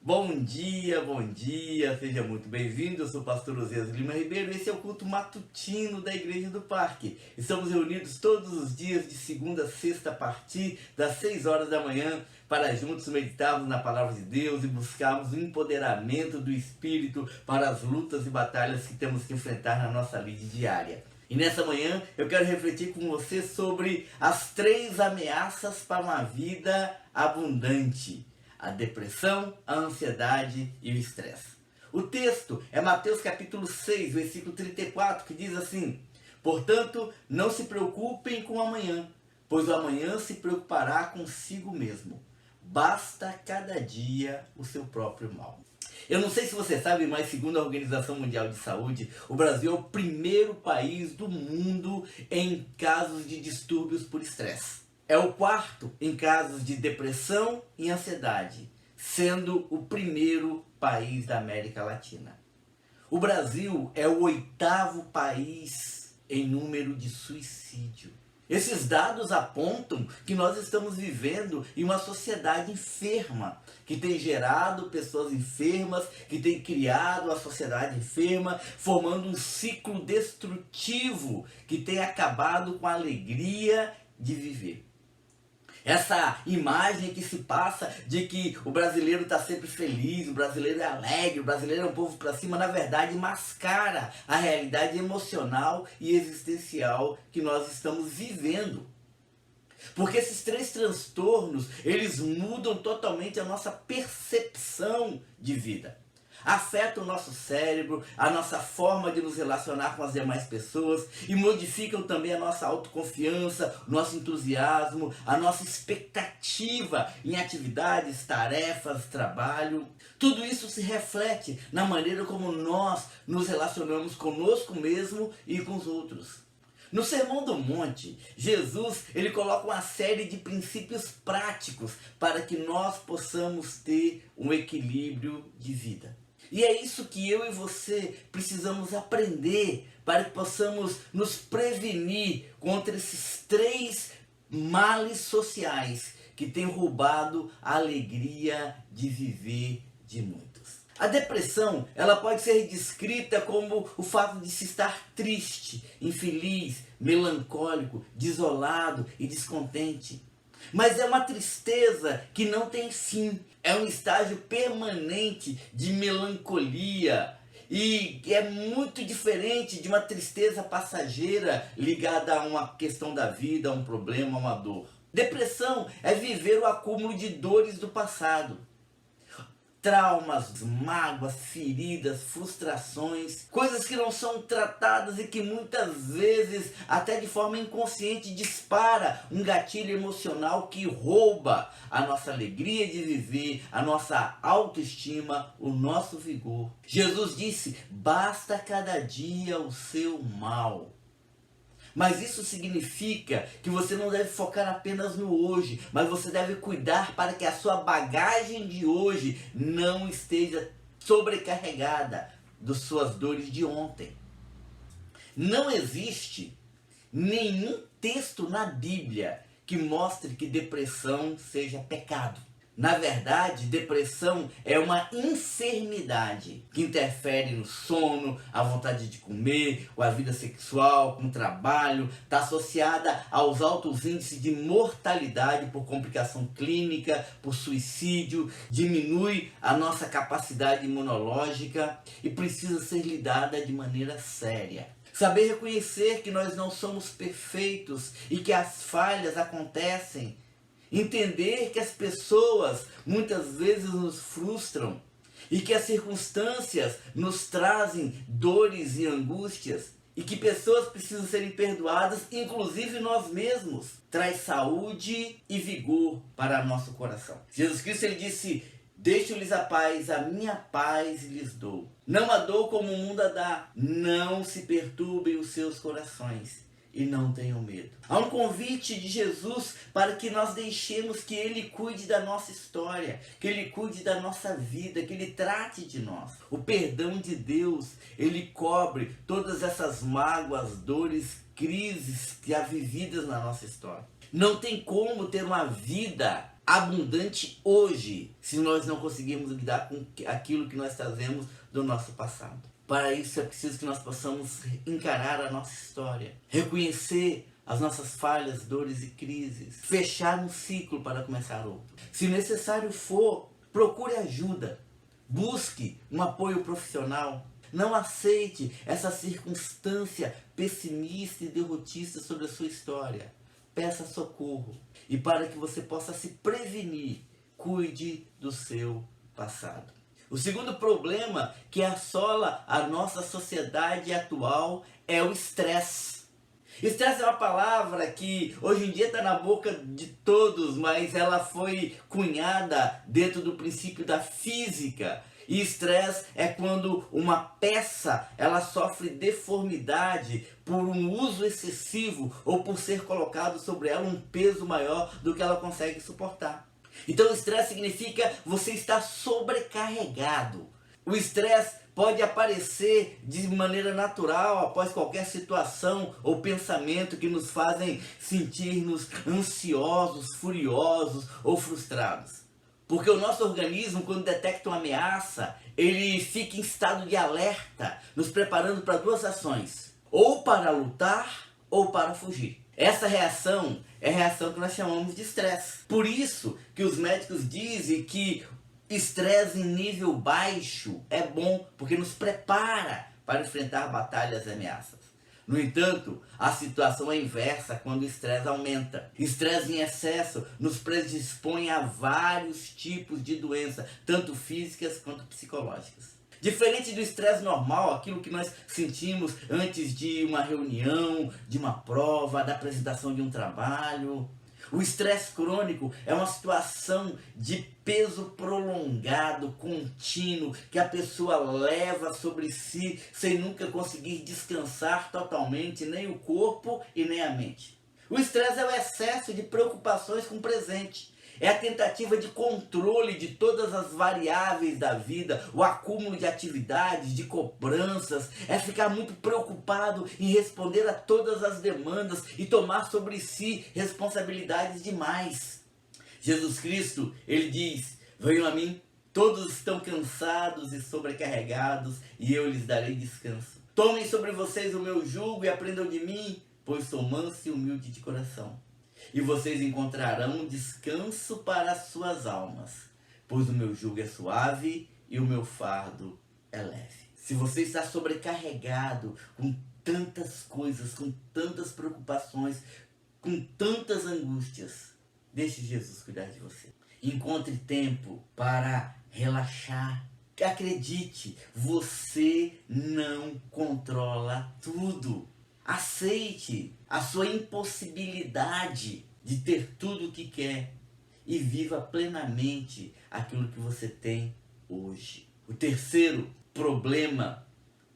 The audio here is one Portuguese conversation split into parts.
Bom dia, seja muito bem-vindo. Eu sou o pastor Osias Lima Ribeiro e esse é o culto matutino da Igreja do Parque. Estamos reunidos todos os dias de segunda a sexta a partir das 6 horas da manhã para juntos meditarmos na Palavra de Deus e buscarmos o empoderamento do Espírito para as lutas e batalhas que temos que enfrentar na nossa vida diária. E nessa manhã eu quero refletir com você sobre as 3 ameaças para uma vida abundante: a depressão, a ansiedade e o estresse. O texto é Mateus capítulo 6, versículo 34, que diz assim: portanto, não se preocupem com o amanhã, pois o amanhã se preocupará consigo mesmo. Basta cada dia o seu próprio mal. Eu não sei se você sabe, mas segundo a Organização Mundial de Saúde, o Brasil é o primeiro país do mundo em casos de distúrbios por estresse. É o 4º em casos de depressão e ansiedade, sendo o primeiro país da América Latina. O Brasil é o 8º país em número de suicídio. Esses dados apontam que nós estamos vivendo em uma sociedade enferma, que tem gerado pessoas enfermas, que tem criado a sociedade enferma, formando um ciclo destrutivo que tem acabado com a alegria de viver. Essa imagem que se passa de que o brasileiro está sempre feliz, o brasileiro é alegre, o brasileiro é um povo para cima, na verdade mascara a realidade emocional e existencial que nós estamos vivendo. Porque esses 3 transtornos, eles mudam totalmente a nossa percepção de vida. Afetam o nosso cérebro, a nossa forma de nos relacionar com as demais pessoas e modificam também a nossa autoconfiança, o nosso entusiasmo, a nossa expectativa em atividades, tarefas, trabalho. Tudo isso se reflete na maneira como nós nos relacionamos conosco mesmo e com os outros. No Sermão do Monte, Jesus ele coloca uma série de princípios práticos para que nós possamos ter um equilíbrio de vida. E é isso que eu e você precisamos aprender para que possamos nos prevenir contra esses 3 males sociais que têm roubado a alegria de viver de muitos. A depressão, ela pode ser descrita como o fato de se estar triste, infeliz, melancólico, desolado e descontente. Mas é uma tristeza que não tem fim, é um estágio permanente de melancolia e é muito diferente de uma tristeza passageira ligada a uma questão da vida, a um problema, a uma dor. Depressão é viver o acúmulo de dores do passado. Traumas, mágoas, feridas, frustrações, coisas que não são tratadas e que muitas vezes, até de forma inconsciente, dispara um gatilho emocional que rouba a nossa alegria de viver, a nossa autoestima, o nosso vigor. Jesus disse: basta cada dia o seu mal. Mas isso significa que você não deve focar apenas no hoje, mas você deve cuidar para que a sua bagagem de hoje não esteja sobrecarregada das suas dores de ontem. Não existe nenhum texto na Bíblia que mostre que depressão seja pecado. Na verdade, depressão é uma enfermidade que interfere no sono, a vontade de comer, com a vida sexual, com o trabalho, está associada aos altos índices de mortalidade por complicação clínica, por suicídio, diminui a nossa capacidade imunológica e precisa ser lidada de maneira séria. Saber reconhecer que nós não somos perfeitos e que as falhas acontecem. Entender que as pessoas muitas vezes nos frustram e que as circunstâncias nos trazem dores e angústias e que pessoas precisam serem perdoadas, inclusive nós mesmos. Traz saúde e vigor para nosso coração. Jesus Cristo ele disse: deixo-lhes a paz, a minha paz lhes dou. Não a dou como o mundo a dá. Não se perturbem os seus corações e não tenham medo. Há um convite de Jesus para que nós deixemos que Ele cuide da nossa história, que Ele cuide da nossa vida, que Ele trate de nós. O perdão de Deus, Ele cobre todas essas mágoas, dores, crises que há vividas na nossa história. Não tem como ter uma vida abundante hoje, se nós não conseguirmos lidar com aquilo que nós trazemos do nosso passado. Para isso é preciso que nós possamos encarar a nossa história, reconhecer as nossas falhas, dores e crises, fechar um ciclo para começar outro. Se necessário for, procure ajuda, busque um apoio profissional. Não aceite essa circunstância pessimista e derrotista sobre a sua história. Peça socorro. E para que você possa se prevenir, cuide do seu passado. O segundo problema que assola a nossa sociedade atual é o estresse. Estresse é uma palavra que hoje em dia está na boca de todos, mas ela foi cunhada dentro do princípio da física. E estresse é quando uma peça ela sofre deformidade por um uso excessivo ou por ser colocado sobre ela um peso maior do que ela consegue suportar. Então o estresse significa você estar sobrecarregado. O estresse pode aparecer de maneira natural após qualquer situação ou pensamento que nos fazem sentir-nos ansiosos, furiosos ou frustrados. Porque o nosso organismo, quando detecta uma ameaça, ele fica em estado de alerta, nos preparando para duas ações. Ou para lutar, ou para fugir. Essa reação é a reação que nós chamamos de estresse. Por isso que os médicos dizem que estresse em nível baixo é bom, porque nos prepara para enfrentar batalhas e ameaças. No entanto, a situação é inversa quando o estresse aumenta. Estresse em excesso nos predispõe a vários tipos de doenças, tanto físicas quanto psicológicas. Diferente do estresse normal, aquilo que nós sentimos antes de uma reunião, de uma prova, da apresentação de um trabalho. O estresse crônico é uma situação de peso prolongado, contínuo, que a pessoa leva sobre si sem nunca conseguir descansar totalmente, nem o corpo e nem a mente. O estresse é o excesso de preocupações com o presente. É a tentativa de controle de todas as variáveis da vida, o acúmulo de atividades, de cobranças, é ficar muito preocupado em responder a todas as demandas e tomar sobre si responsabilidades demais. Jesus Cristo, ele diz: venham a mim, todos estão cansados e sobrecarregados, e eu lhes darei descanso. Tomem sobre vocês o meu jugo e aprendam de mim, pois sou manso e humilde de coração. E vocês encontrarão descanso para as suas almas, pois o meu jugo é suave e o meu fardo é leve. Se você está sobrecarregado com tantas coisas, com tantas preocupações, com tantas angústias, deixe Jesus cuidar de você. Encontre tempo para relaxar. Acredite, você não controla tudo. Aceite a sua impossibilidade de ter tudo o que quer e viva plenamente aquilo que você tem hoje. O terceiro problema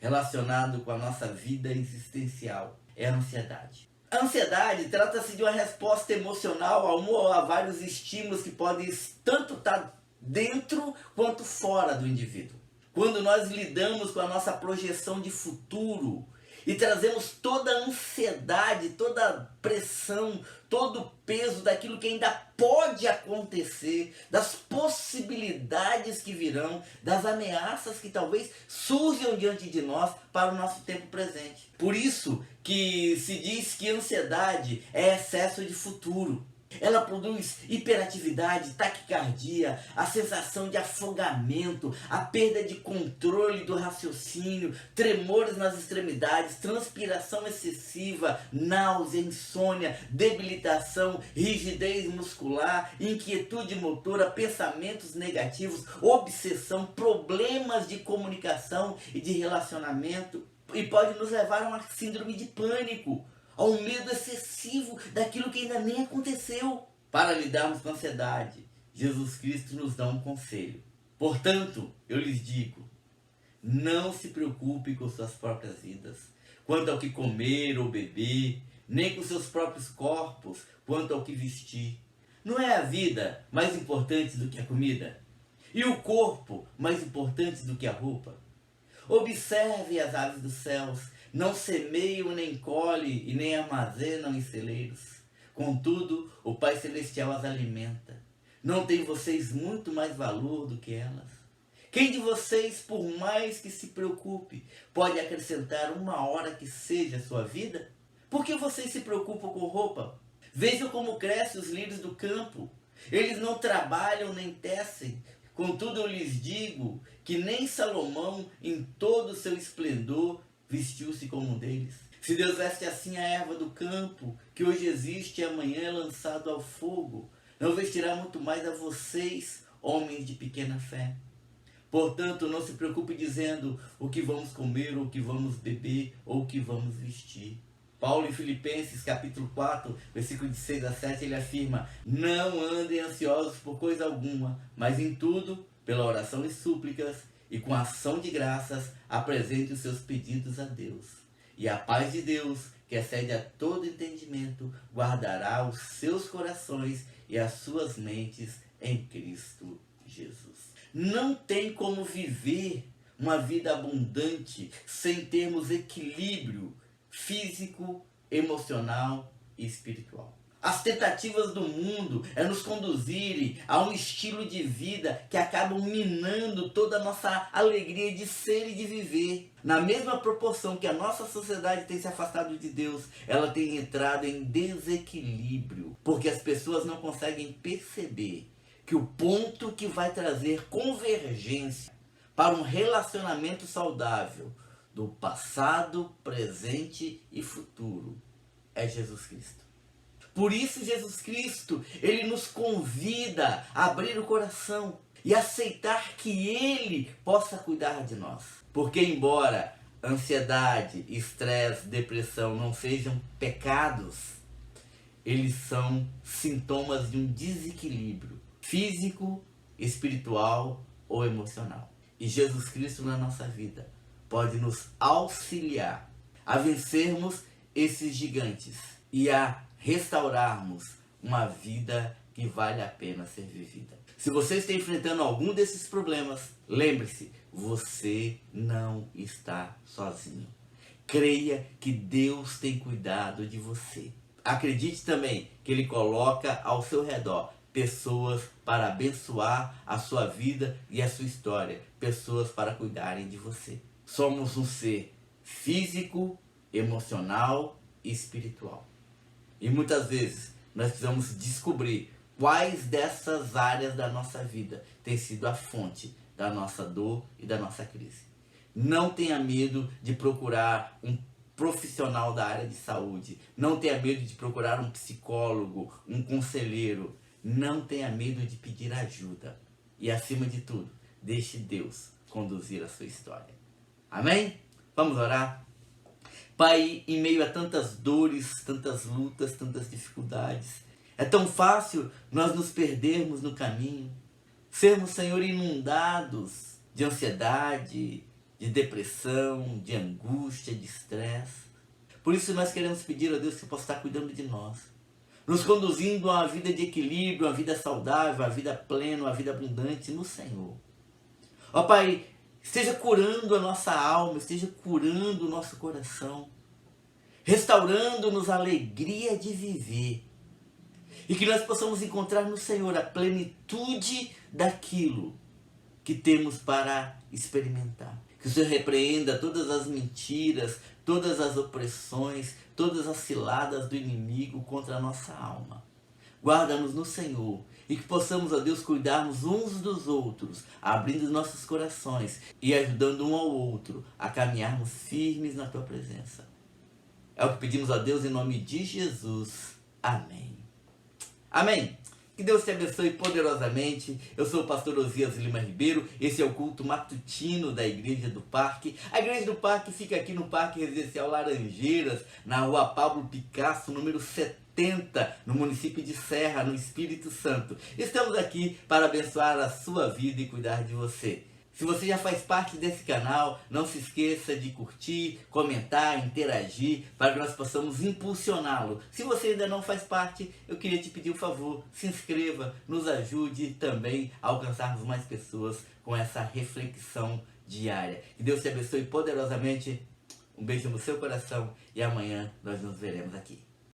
relacionado com a nossa vida existencial é a ansiedade. A ansiedade trata-se de uma resposta emocional a um ou a vários estímulos que podem tanto estar dentro quanto fora do indivíduo. Quando nós lidamos com a nossa projeção de futuro e trazemos toda a ansiedade, toda a pressão, todo o peso daquilo que ainda pode acontecer, das possibilidades que virão, das ameaças que talvez surjam diante de nós para o nosso tempo presente. Por isso que se diz que ansiedade é excesso de futuro. Ela produz hiperatividade, taquicardia, a sensação de afogamento, a perda de controle do raciocínio, tremores nas extremidades, transpiração excessiva, náusea, insônia, debilitação, rigidez muscular, inquietude motora, pensamentos negativos, obsessão, problemas de comunicação e de relacionamento, e pode nos levar a uma síndrome de pânico, ao medo excessivo daquilo que ainda nem aconteceu. Para lidarmos com a ansiedade, Jesus Cristo nos dá um conselho. Portanto, eu lhes digo, não se preocupe com suas próprias vidas, quanto ao que comer ou beber, nem com seus próprios corpos, quanto ao que vestir. Não é a vida mais importante do que a comida? E o corpo mais importante do que a roupa? Observe as aves dos céus, não semeiam, nem colhem e nem armazenam em celeiros. Contudo, o Pai Celestial as alimenta. Não têm vocês muito mais valor do que elas? Quem de vocês, por mais que se preocupe, pode acrescentar uma hora que seja a sua vida? Por que vocês se preocupam com roupa? Vejam como crescem os lírios do campo. Eles não trabalham nem tecem. Contudo, eu lhes digo que nem Salomão, em todo o seu esplendor, vestiu-se como um deles. Se Deus veste assim a erva do campo, que hoje existe e amanhã é lançado ao fogo, não vestirá muito mais a vocês, homens de pequena fé. Portanto, não se preocupe dizendo o que vamos comer, ou o que vamos beber, ou o que vamos vestir. Paulo em Filipenses capítulo 4, versículo de 6 a 7, ele afirma: não andem ansiosos por coisa alguma, mas em tudo, pela oração e súplicas, e com ação de graças, apresente os seus pedidos a Deus. E a paz de Deus, que excede a todo entendimento, guardará os seus corações e as suas mentes em Cristo Jesus. Não tem como viver uma vida abundante sem termos equilíbrio físico, emocional e espiritual. As tentativas do mundo é nos conduzirem a um estilo de vida que acabam minando toda a nossa alegria de ser e de viver. Na mesma proporção que a nossa sociedade tem se afastado de Deus, ela tem entrado em desequilíbrio, porque as pessoas não conseguem perceber que o ponto que vai trazer convergência para um relacionamento saudável do passado, presente e futuro é Jesus Cristo. Por isso Jesus Cristo, ele nos convida a abrir o coração e aceitar que ele possa cuidar de nós. Porque embora ansiedade, estresse, depressão não sejam pecados, eles são sintomas de um desequilíbrio físico, espiritual ou emocional. E Jesus Cristo na nossa vida pode nos auxiliar a vencermos esses gigantes e a restaurarmos uma vida que vale a pena ser vivida. Se você está enfrentando algum desses problemas, lembre-se, você não está sozinho. Creia que Deus tem cuidado de você. Acredite também que Ele coloca ao seu redor pessoas para abençoar a sua vida e a sua história, pessoas para cuidarem de você. Somos um ser físico, emocional e espiritual. E muitas vezes nós precisamos descobrir quais dessas áreas da nossa vida tem sido a fonte da nossa dor e da nossa crise. Não tenha medo de procurar um profissional da área de saúde. Não tenha medo de procurar um psicólogo, um conselheiro. Não tenha medo de pedir ajuda. E acima de tudo, deixe Deus conduzir a sua história. Amém? Vamos orar? Pai, em meio a tantas dores, tantas lutas, tantas dificuldades, é tão fácil nós nos perdermos no caminho, sermos, Senhor, inundados de ansiedade, de depressão, de angústia, de estresse. Por isso nós queremos pedir a Deus que possa estar cuidando de nós, nos conduzindo a uma vida de equilíbrio, uma vida saudável, uma vida plena, uma vida abundante no Senhor. Ó Pai, esteja curando a nossa alma, esteja curando o nosso coração, restaurando-nos a alegria de viver. E que nós possamos encontrar no Senhor a plenitude daquilo que temos para experimentar. Que o Senhor repreenda todas as mentiras, todas as opressões, todas as ciladas do inimigo contra a nossa alma. Guarda-nos no Senhor e que possamos, ó Deus, cuidarmos uns dos outros, abrindo nossos corações e ajudando um ao outro a caminharmos firmes na Tua presença. É o que pedimos a Deus em nome de Jesus. Amém. Amém. Que Deus te abençoe poderosamente. Eu sou o pastor Osias Lima Ribeiro. Esse é o culto matutino da Igreja do Parque. A Igreja do Parque fica aqui no Parque Residencial Laranjeiras, na rua Pablo Picasso, número 70, no município de Serra, no Espírito Santo. Estamos aqui para abençoar a sua vida e cuidar de você. Se você já faz parte desse canal, não se esqueça de curtir, comentar, interagir, para que nós possamos impulsioná-lo. Se você ainda não faz parte, eu queria te pedir um favor, se inscreva, nos ajude também a alcançarmos mais pessoas com essa reflexão diária. Que Deus te abençoe poderosamente, um beijo no seu coração e amanhã nós nos veremos aqui.